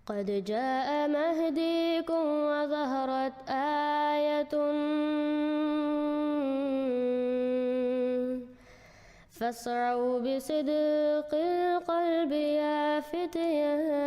قد جاء مهديكم وظهرت آية فاسعوا بصدق القلب يا فتياني.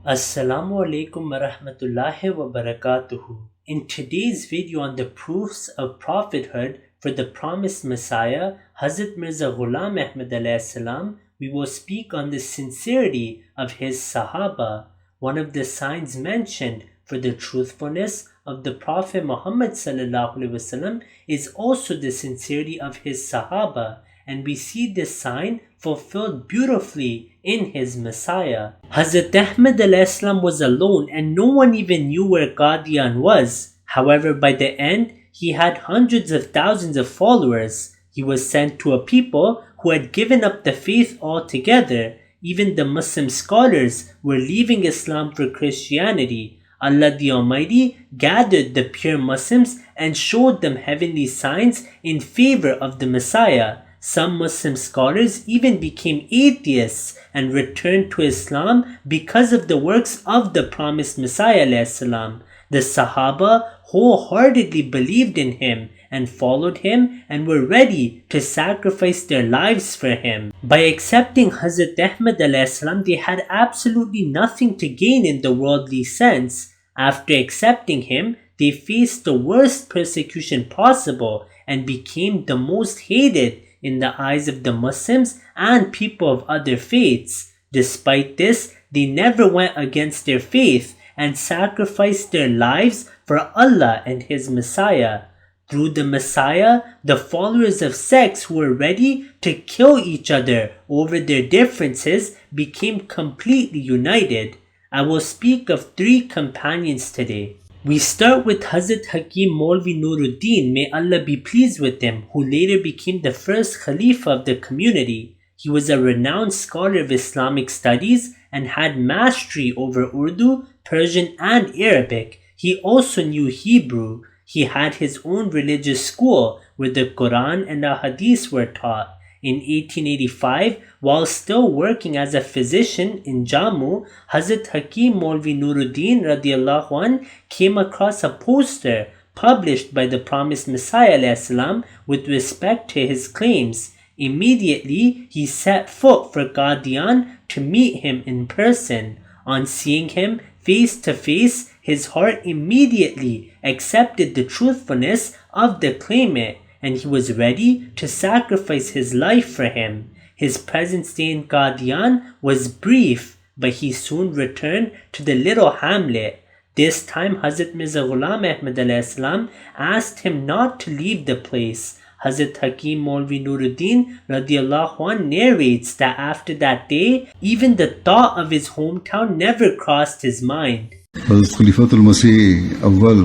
Assalamu Alaikum wa rahmatullahi wa barakatuhu. In today's video on the proofs of prophethood for the promised Messiah, Hazrat Mirza Ghulam Ahmad alayhi salam, we will speak on the sincerity of his Sahaba. One of the signs mentioned for the truthfulness of the Prophet Muhammad sallallahu alaihi wasallam is also the sincerity of his Sahaba, and we see this sign fulfilled beautifully in his Messiah. Hazrat Ahmad alayhi salam was alone and no one even knew where Qadian was. However, by the end, he had hundreds of thousands of followers. He was sent to a people who had given up the faith altogether. Even the Muslim scholars were leaving Islam for Christianity. Allah the Almighty gathered the pure Muslims and showed them heavenly signs in favor of the Messiah. Some Muslim scholars even became atheists and returned to Islam because of the works of the promised Messiah alayhi salam. The Sahaba wholeheartedly believed in him and followed him and were ready to sacrifice their lives for him. By accepting Hazrat Ahmad alayhi salam, they had absolutely nothing to gain in the worldly sense. After accepting him, they faced the worst persecution possible and became the most hated in the eyes of the Muslims and people of other faiths. Despite this, they never went against their faith and sacrificed their lives for Allah and His Messiah. Through the Messiah, the followers of sects who were ready to kill each other over their differences became completely united. I will speak of 3 companions today. We start with Hazrat Hakim Maulvi Nuruddin, may Allah be pleased with him, who later became the first Khalifa of the community. He was a renowned scholar of Islamic studies and had mastery over Urdu, Persian and Arabic. He also knew Hebrew. He had his own religious school where the Quran and the Hadith were taught. In 1885, while still working as a physician in Jammu, Hazrat Hakim Maulvi Nuruddin radiallahu anh came across a poster published by the promised Messiah alayhi salam with respect to his claims. Immediately, he set foot for Qadian to meet him in person. On seeing him face to face, his heart immediately accepted the truthfulness of the claimant, and he was ready to sacrifice his life for him. His present stay in Qadian was brief, but he soon returned to the little hamlet. This time Hazrat Mirza Ghulam Ahmad alayhi salam asked him not to leave the place. Hazrat Hakim Maulvi Nuruddin radiallahu anh narrates that after that day, even the thought of his hometown never crossed his mind. Hazrat Khalifatul Masih Awwal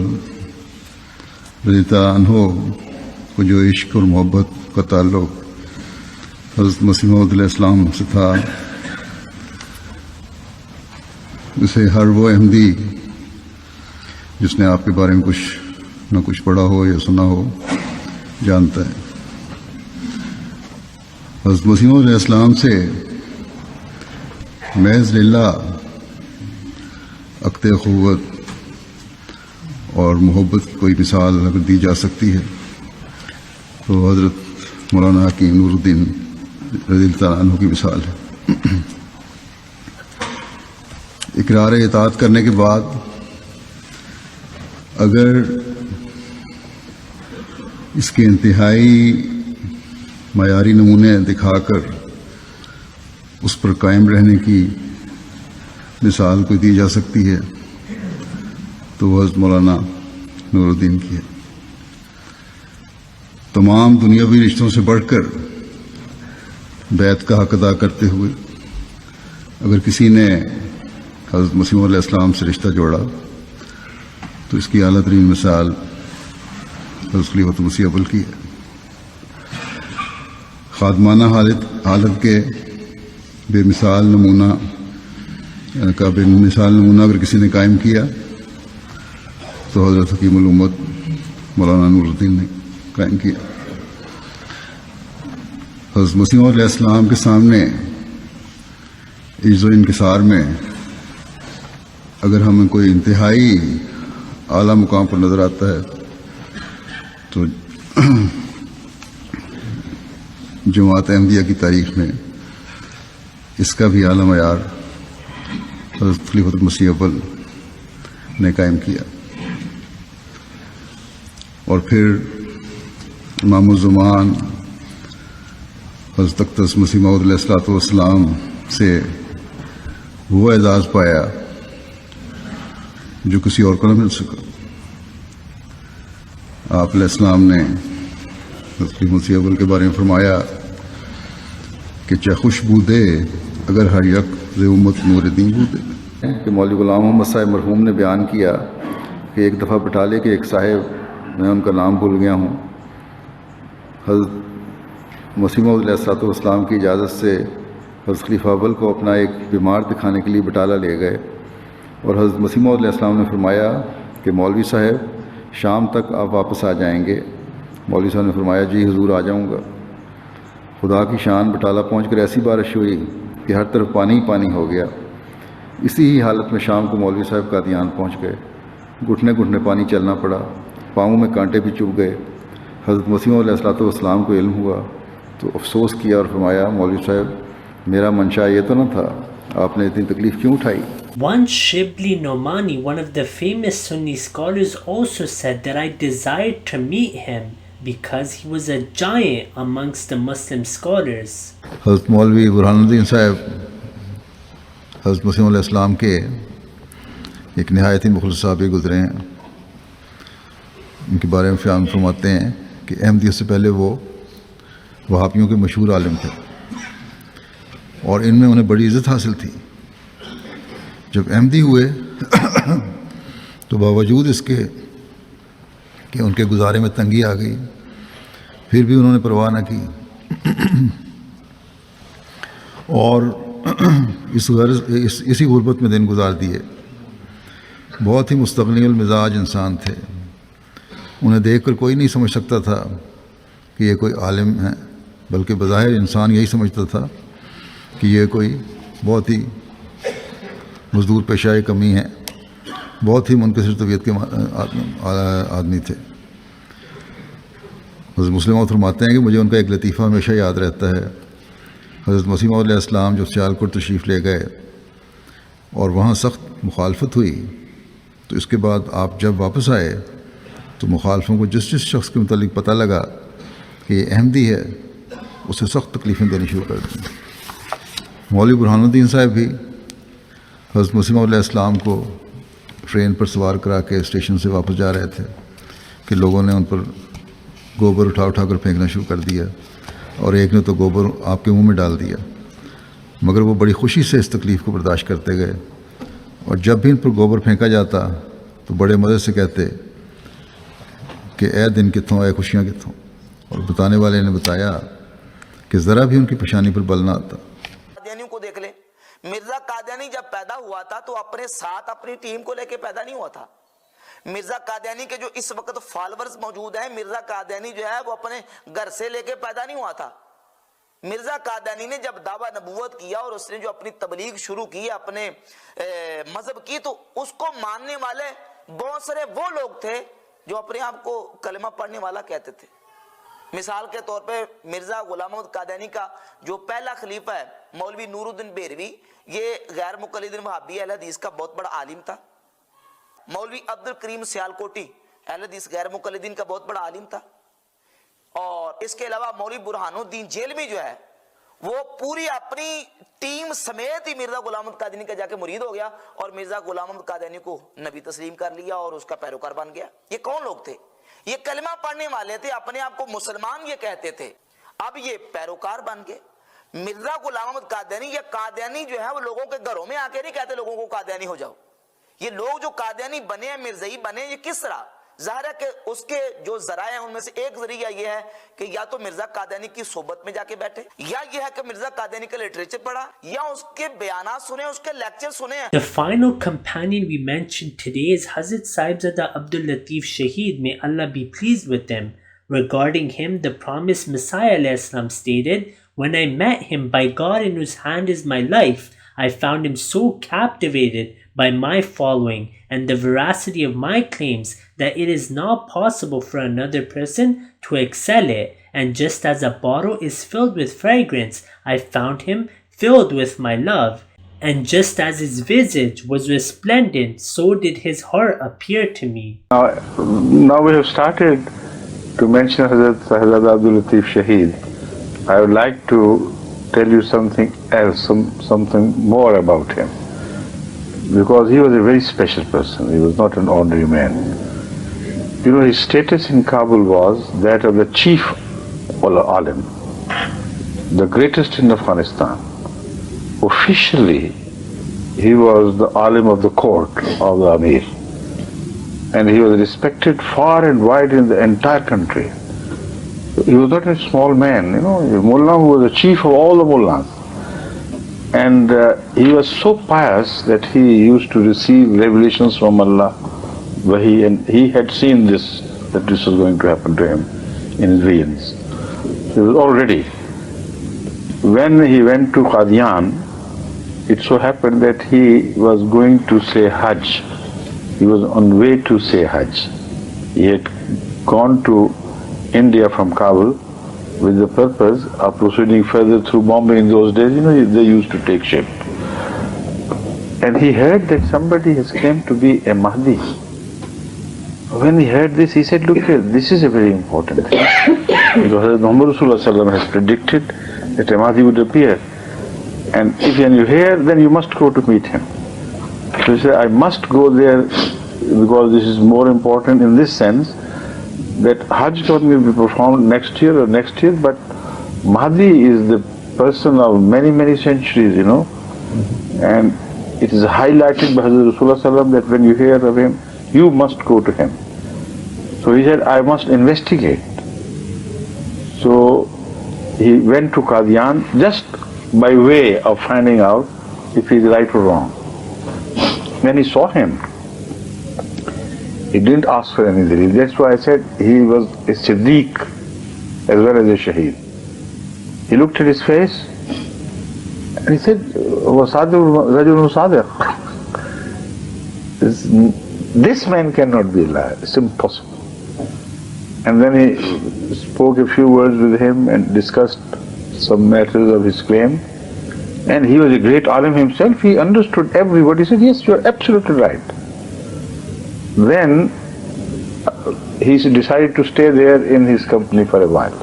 radiallahu anhu को जो इश्क और मोहब्बत का ताल्लुक हज़रत मसीह मौऊद अलैहिस्सलाम से था, उसे हर वो अहमदी जिसने आपके बारे में कुछ न कुछ पढ़ा हो या सुना हो जानता है। हज़रत मसीह मौऊद अलैहिस्सलाम से महज़ लिल्लाह अक़्द ख़ुव्वत और मोहब्बत की कोई मिसाल अगर दी जा सकती है तो हज़रत मौलाना हकीम नूरुद्दीन रज़ियल्लाहु अन्हु की मिसाल है। इकरार इताअत करने के बाद अगर इसके इंतहाई मयारी नमूने दिखाकर उस पर कायम रहने की मिसाल कोई दी जा सकती है तो हज़रत मौलाना नूरुद्दीन की है। तमाम दुनियावी रिश्तों से बढ़कर बैत का हक अदा करते हुए अगर किसी ने हज़रत मसीह मौऊद अलैहिस्सलाम से रिश्ता जोड़ा तो इसकी आला तरीन मिसाल हज़रत खलीफतुल मसीह अव्वल की है। खादमाना हालत के बेमिसाल नमूना अगर किसी ने कायम किया तो हज़रत हकीमुल उम्मत मौलाना नूरुद्दीन ने कायम किया। حضرت مسیح علیہ السلام کے سامنے عجز و انکسار میں اگر ہمیں کوئی انتہائی اعلیٰ مقام پر نظر آتا ہے تو جماعت احمدیہ کی تاریخ میں اس کا بھی اعلیٰ معیار حضرت خلیفۃ المسیح اول نے قائم کیا. اور پھر امام الزمان حضرت اقدس مسیح موعود علیہ الصلوۃ والسلام سے وہ اعزاز پایا جو کسی اور کو نہ مل سکا. آپ علیہ السلام نے حضرت خلیفۃ مسیح اول کے بارے میں فرمایا کہ چاہے خوشبو دے اگر ہر یک ز امت نور دین بو دے. کہ مولوی غلام محمد صاحب مرحوم نے بیان کیا کہ ایک دفعہ بٹالے کے ایک صاحب، میں ان کا نام بھول گیا ہوں، حضرت مسیح موعود علیہ الصلوۃ والسلام کی اجازت سے حضرت خلیفہ اول کو اپنا ایک بیمار دکھانے کے لیے بٹالہ لے گئے، اور حضرت مسیح موعود علیہ السلام نے فرمایا کہ مولوی صاحب شام تک آپ واپس آ جائیں گے. مولوی صاحب نے فرمایا جی حضور آ جاؤں گا. خدا کی شان بٹالہ پہنچ کر ایسی بارش ہوئی کہ ہر طرف پانی ہی پانی ہو گیا. اسی ہی حالت میں شام کو مولوی صاحب قادیان پہنچ گئے. گھٹنے گھٹنے پانی چلنا پڑا، پاؤں میں کانٹے بھی چبھ گئے. حضرت مسیح علیہ الصلوۃ والسلام کو علم ہوا تو افسوس کیا اور فرمایا مولوی صاحب میرا منشا یہ تو نہ تھا، آپ نے اتنی تکلیف کیوں اٹھائی. Once Shibli Nomani, one of the famous Sunni scholars, also said that I desired to meet him because he was a giant amongst the Muslim scholars. حضرت مولوی برہان الدین صاحب حضرت مسیح علیہ السلام کے ایک نہایت ہی مخلص صحابی گزرے ہیں. ان کے بارے میں بیان فرماتے ہیں کہ احمدیت سے پہلے وہ وہابیوں کے مشہور عالم تھے اور ان میں انہیں بڑی عزت حاصل تھی. جب احمدی ہوئے تو باوجود اس کے کہ ان کے گزارے میں تنگی آ گئی، پھر بھی انہوں نے پرواہ نہ کی اور اسی غربت میں دن گزار دیے. بہت ہی مستغنی المزاج انسان تھے. انہیں دیکھ کر کوئی نہیں سمجھ سکتا تھا کہ یہ کوئی عالم ہے، بلکہ بظاہر انسان یہی سمجھتا تھا کہ یہ کوئی بہت ہی مزدور پیشہ کمی ہے. بہت ہی منکسر طبیعت کے آدمی تھے. حضرت مسلم فرماتے ہیں کہ مجھے ان کا ایک لطیفہ ہمیشہ یاد رہتا ہے. حضرت مسیح علیہ السلام جو سیالکوٹ تشریف لے گئے اور وہاں سخت مخالفت ہوئی، تو اس کے بعد آپ جب واپس آئے تو مخالفوں کو جس شخص کے متعلق پتہ لگا کہ یہ احمدی ہے، اسے سخت تکلیفیں دینی شروع کر دیں. مولوی برہان الدین صاحب بھی حضرت مسیح علیہ السلام کو ٹرین پر سوار کرا کے اسٹیشن سے واپس جا رہے تھے کہ لوگوں نے ان پر گوبر اٹھا اٹھا کر پھینکنا شروع کر دیا، اور ایک نے تو گوبر آپ کے منہ میں ڈال دیا. مگر وہ بڑی خوشی سے اس تکلیف کو برداشت کرتے گئے، اور جب بھی ان پر گوبر پھینکا جاتا تو بڑے مزے سے کہتے کہ اے دن کتوں، اے خوشیاں کتوں. اور بتانے والے نے بتایا کہ ذرا بھی ان کی پیشانی پر بل نہ آتا. قادیانیوں کو دیکھ لیں، مرزا قادیانی جب پیدا ہوا تھا تو اپنے ساتھ اپنی ٹیم کو لے کے پیدا نہیں ہوا تھا. مرزا قادیانی کے جو اس وقت فالورز موجود ہیں، مرزا قادیانی جو ہے وہ اپنے گھر سے لے کے پیدا نہیں ہوا تھا. مرزا قادیانی نے جب دعویٰ نبوت کیا اور اس نے جو اپنی تبلیغ شروع کی، اپنے مذہب کی، تو اس کو ماننے والے بہت سارے وہ لوگ تھے جو اپنے آپ کو کلمہ پڑھنے والا کہتے تھے. مثال کے طور پہ مرزا غلام احمد قادیانی کا جو پہلا خلیفہ ہے مولوی نور الدین بیروی، یہ غیر مقلد وہابی اہل حدیث کا بہت بڑا عالم تھا. مولوی عبد الکریم سیالکوٹی اہل حدیث غیر مقلدین کا بہت بڑا عالم تھا. اور اس کے علاوہ مولوی برہان الدین جیلمی جو ہے وہ پوری اپنی ٹیم سمیت ہی مرزا غلام احمد قادیانی کا جا کے مرید ہو گیا اور مرزا غلام احمد قادیانی کو نبی تسلیم کر لیا اور اس کا پیروکار بن گیا. یہ کون لوگ تھے؟ یہ کلمہ پڑھنے والے تھے، اپنے آپ کو مسلمان یہ کہتے تھے. اب یہ پیروکار بن گئے. مرزا غلام احمد قادیانی یا قادیانی جو ہے وہ لوگوں کے گھروں میں آ کے نہیں کہتے لوگوں کو قادیانی ہو جاؤ. یہ لوگ جو قادیانی بنے ہیں، مرزائی بنے، یہ کس طرح؟ ظاہر ہے کہ اس کے جو ذرائع ہیں ان میں سے ایک ذریعہ یہ ہے کہ یا تو مرزا قادیانی کی صحبت میں جا کے بیٹھے، یا یہ ہے کہ مرزا قادیانی کا لٹریچر پڑھا، یا اس کے بیانات سنے، اس کے لیکچر سنے. The final companion we mentioned today is Hazrat Sahibzada Abdul Latif Shaheed, may Allah be pleased with him. Regarding him, the promised Messiah ﷺ stated, When I met him, by God in whose hand is my life, I found him so captivated by my following and the veracity of my claims that it is not possible for another person to excel it. And just as a bottle is filled with fragrance, I found him filled with my love. And just as his visage was resplendent, so did his heart appear to me. Now we have started to mention Hazrat Abdul Latif Shaheed. I would like to tell you something else, something more about him. Because he was a very special person. He was not an ordinary man. You know, his status in Kabul was that of the chief alim, the greatest in Afghanistan. Officially, he was the alim of the court of the Amir. And he was respected far and wide in the entire country. He was not a small man, you know, a mullah who was the chief of all the mullahs. And he was so pious that he used to receive revelations from Allah, and he had seen this, that this was going to happen to him in his visions. He was all ready. When he went to Qadian, it so happened that he was going to say Hajj. He was on way to say Hajj. He had gone to India from Kabul with the purpose of proceeding further through Bombay. In those days, you know, they used to take ship. And he heard that somebody has come to be a Mahdi. When he heard this, he said, look here, this is a very important thing. Because Muhammad Rasulullah has predicted that a Mahdi would appear. And if you hear, then you must go to meet him. So he said, I must go there because this is more important in this sense, that Hajj not will be performed next year, but Mahdi is the person of many, many centuries, you know. And it is highlighted by Hazrat Rasulullah that when you hear of him, you must go to him. So he said, I must investigate. So he went to Qadian just by way of finding out if he is right or wrong. When he saw him, he didn't ask for anything. That's why I said he was a Siddiq as well as a Shaheed. He looked at his face and he said, this man cannot be a liar, it's impossible. And then he spoke a few words with him and discussed some matters of his claim. And he was a great alim himself, he understood every word. He said, yes, you are absolutely right. Then he decided to stay there in his company for a while.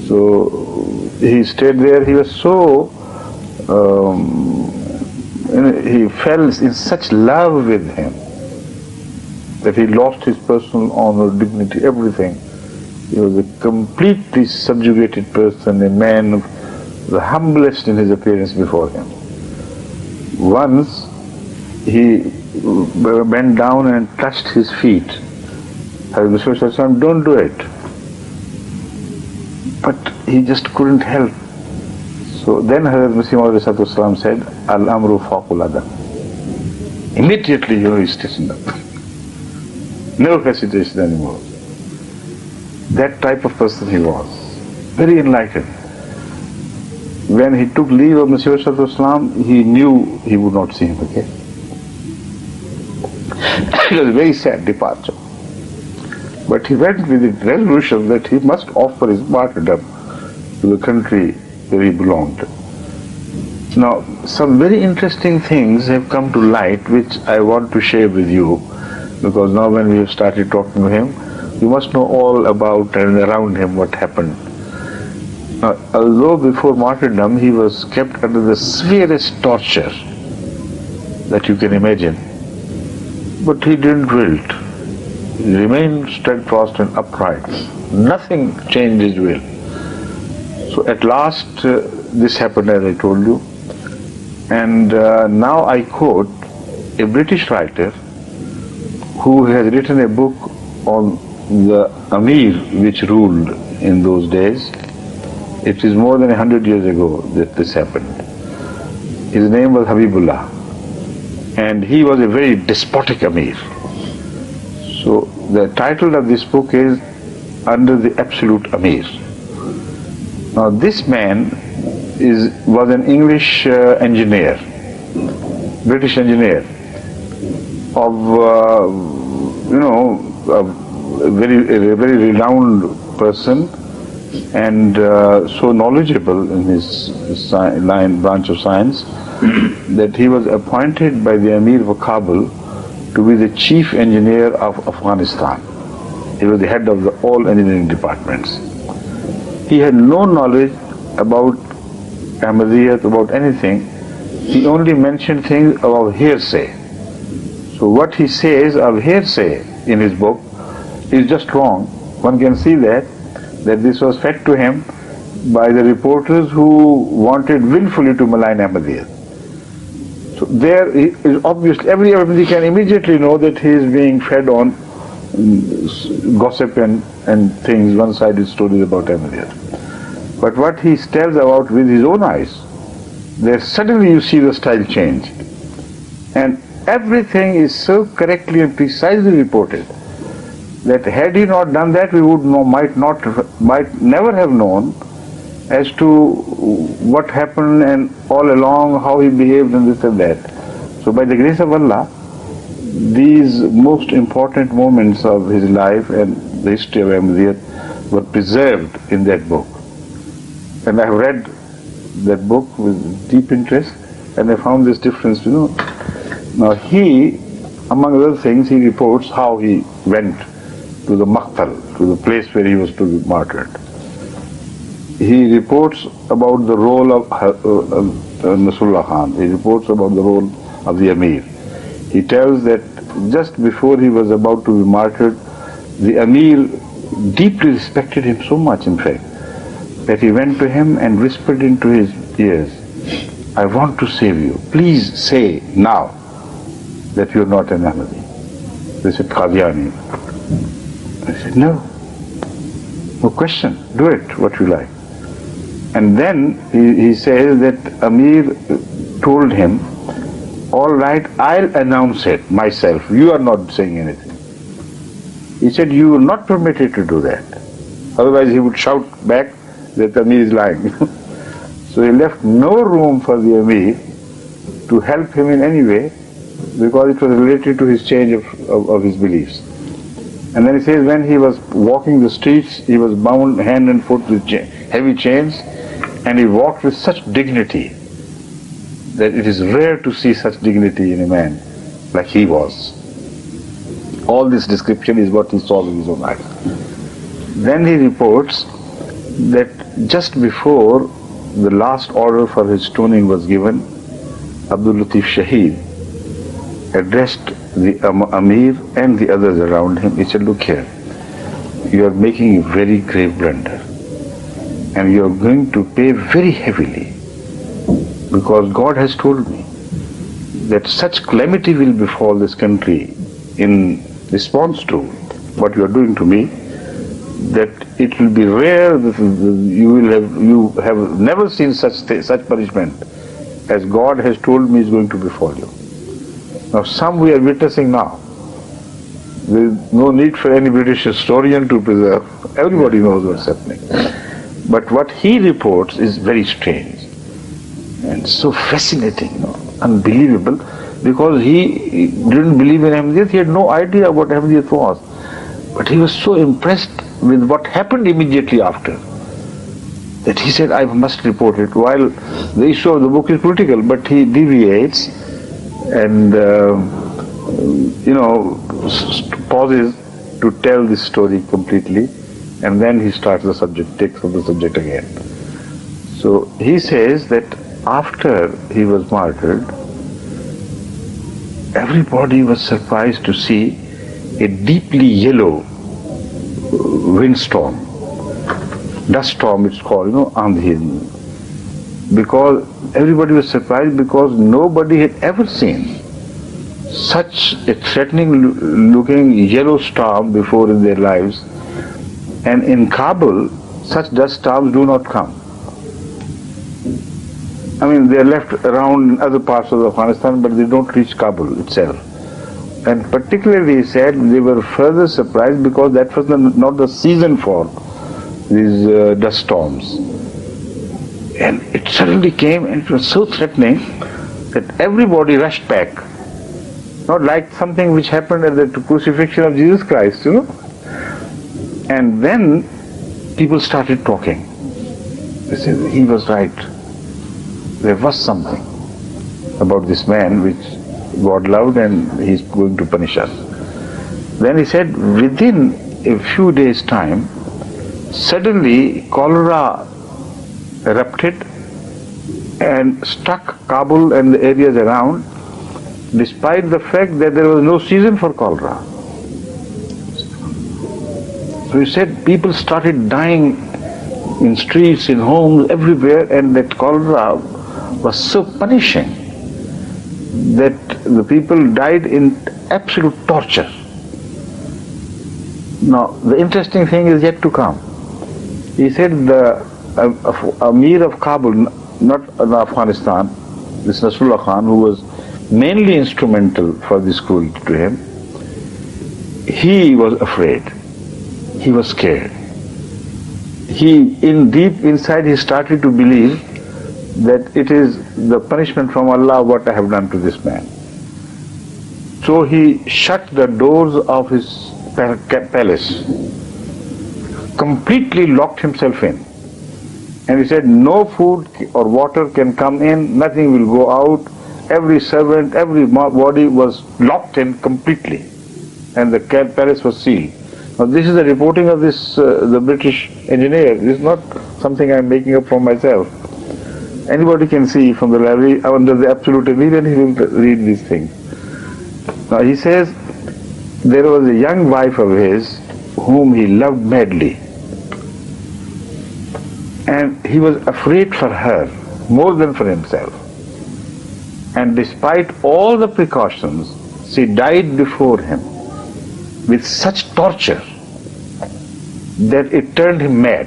So he stayed there. He was so, he fell in such love with him that he lost his personal honor, dignity, everything. He was a completely subjugated person, a man of the humblest in his appearance before him. Once he bent down and touched his feet. Hazrat Mirza said, don't do it. But he just couldn't help. So then Hazrat Mirza said, Al-Amru Faqul Adam. Immediately, you know, he stiffened up. No hesitation anymore. That type of person he was. Very enlightened. When he took leave of Messiah he knew he would not see him again. It was a very sad departure. But he went with the resolution that he must offer his martyrdom to the country where he belonged. Now, some very interesting things have come to light which I want to share with you, because now when we have started talking to him, you must know all about and around him what happened. Now, although before martyrdom he was kept under the severest torture that you can imagine, but he didn't wilt. He remained steadfast and upright. Nothing changed his will. So at last this happened, as I told you. And now I quote a British writer who has written a book on the Amir which ruled in those days. It is more than 100 years ago that this happened. His name was Habibullah, and he was a very despotic Amir. So the title of this book is Under the Absolute Amir. Now this man was an English engineer, British engineer, of a very renowned person, and so knowledgeable in his branch of science that he was appointed by the Emir of Kabul to be the chief engineer of Afghanistan. He was the head of all engineering departments. He had no knowledge about Ahmadiyya, about anything. He only mentioned things about hearsay. So what he says of hearsay in his book is just wrong. One can see that this was fed to him by the reporters who wanted willfully to malign Ahmadiyya. So there is obviously, every Ahmadi can immediately know that he is being fed on gossip and things, one-sided stories about Ahmadiyya. But what he tells about with his own eyes, there suddenly you see the style change. And everything is so correctly and precisely reported that had he not done that, we would might never have known as to what happened and all along how he behaved and this and that. So by the grace of Allah, these most important moments of his life and the history of Ahmadiyya were preserved in that book. And I have read that book with deep interest, and I found this difference, Now he, among other things, he reports how he went to the Maqtal, to the place where he was to be martyred. He reports about the role of Nasrullah Khan. He reports about the role of the Amir. He tells that just before he was about to be martyred, the Amir deeply respected him so much, in fact, that he went to him and whispered into his ears, "I want to save you. Please say now that you're not an Ahmadi." They said, "Qadiani." I said, "No question, do it, what you like." And then he says that Amir told him, "All right, I'll announce it myself. You are not saying anything." He said, "You will not permit it to do that. Otherwise he would shout back that Amir is lying." So he left no room for the Amir to help him in any way, because it was related to his change of his beliefs. And then he says when he was walking the streets, he was bound hand and foot with heavy chains, and he walked with such dignity that it is rare to see such dignity in a man like he was. All this description is what he saw with his own eyes. Then he reports that just before the last order for his stoning was given, Abdul Latif Shaheed addressed the Amir and the others around him. He said, "Look here, you are making a very grave blunder, and you are going to pay very heavily, because God has told me that such calamity will befall this country in response to what you are doing to me, that it will be rare that you have never seen such punishment as God has told me is going to befall you." Now some we are witnessing now. There is no need for any British historian to preserve. Everybody knows what's happening. But what he reports is very strange and so fascinating, unbelievable, because he didn't believe in Ahmadiyyat. He had no idea what Ahmadiyyat was. But he was so impressed with what happened immediately after that he said, "I must report it." While the issue of the book is political, but he deviates and pauses to tell this story completely, and then he starts the subject, takes up the subject again. So he says that after he was martyred, everybody was surprised to see a deeply yellow windstorm, dust storm it's called, andhi. Because everybody was surprised, because nobody had ever seen such a threatening looking yellow storm before in their lives. And in Kabul, such dust storms do not come. I mean, they are left around in other parts of Afghanistan, but they don't reach Kabul itself. And particularly, he said, they were further surprised because that was not the season for these dust storms. And it suddenly came, and it was so threatening that everybody rushed back. Not like something which happened at the crucifixion of Jesus Christ, you know. And then people started talking. They said, he was right. There was something about this man which God loved, and he's going to punish us. Then he said, within a few days' time, suddenly cholera erupted and struck Kabul and the areas around, despite the fact that there was no season for cholera. So he said people started dying in streets, in homes, everywhere, and that cholera was so punishing that the people died in absolute torture. Now, the interesting thing is yet to come. He said the Amir of Kabul, not Afghanistan, this Nasrullah Khan, who was mainly instrumental for this cruelty to him, he was afraid. He was scared. Deep inside, he started to believe that it is the punishment from Allah what I have done to this man. So he shut the doors of his palace, completely locked himself in. And he said, no food or water can come in, nothing will go out. Every servant, every body was locked in completely, and the palace was sealed. Now this is the reporting of this, the British engineer. This is not something I am making up for myself. Anybody can see from the library under the absolute emir, and he will read these things. Now he says, there was a young wife of his whom he loved madly, and he was afraid for her more than for himself. And despite all the precautions, she died before him with such torture that it turned him mad.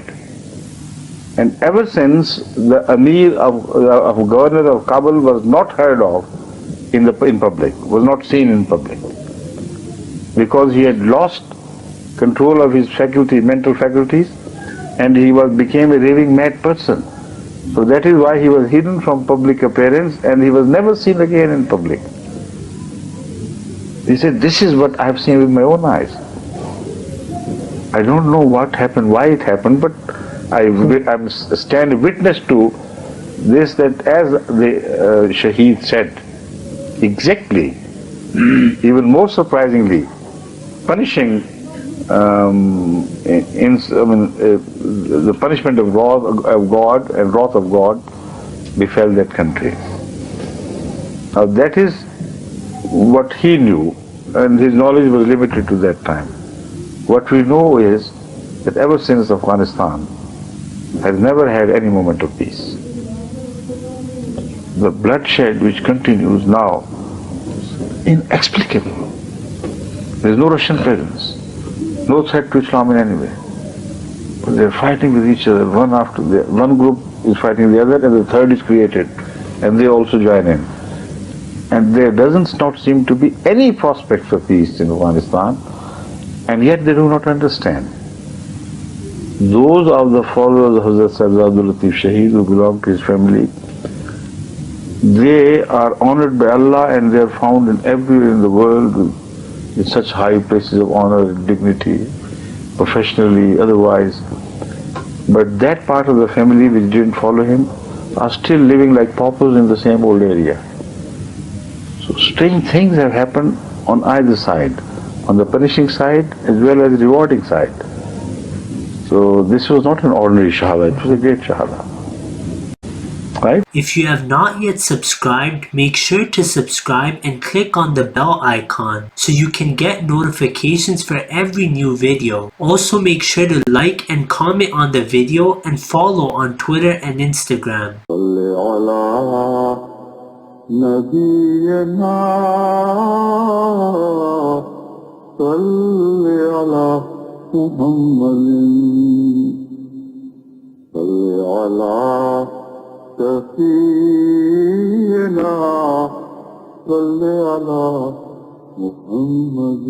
And ever since, the Amir of Governor of Kabul was not heard of in public, was not seen in public, because he had lost control of his mental faculties, and he became a raving mad person. So that is why he was hidden from public appearance, and he was never seen again in public. He said, this is what I have seen with my own eyes. I don't know what happened, why it happened, but I stand witness to this, that as the Shaheed said, exactly, even more surprisingly, punishing the punishment of God and wrath of God befell that country. Now that is what he knew, and his knowledge was limited to that time. What we know is that ever since Afghanistan has never had any moment of peace. The bloodshed which continues now is inexplicable. There is no Russian presence, no threat to Islam in any way. But they are fighting with each other, one after the other. One group is fighting the other, and the third is created, and they also join in. And there doesn't not seem to be any prospects of peace in Afghanistan, and yet they do not understand. Those of the followers of Hazrat Abdul Latif Shaheed who belong to his family, they are honored by Allah, and they are found everywhere in the world in such high places of honor and dignity, professionally, otherwise. But that part of the family which didn't follow him are still living like paupers in the same old area. So strange things have happened on either side, on the punishing side as well as the rewarding side. So this was not an ordinary shahada, it was a great shahada. Right? If you have not yet subscribed, make sure to subscribe and click on the bell icon so you can get notifications for every new video. Also make sure to like and comment on the video and follow on Twitter and Instagram. سفينا صل على محمد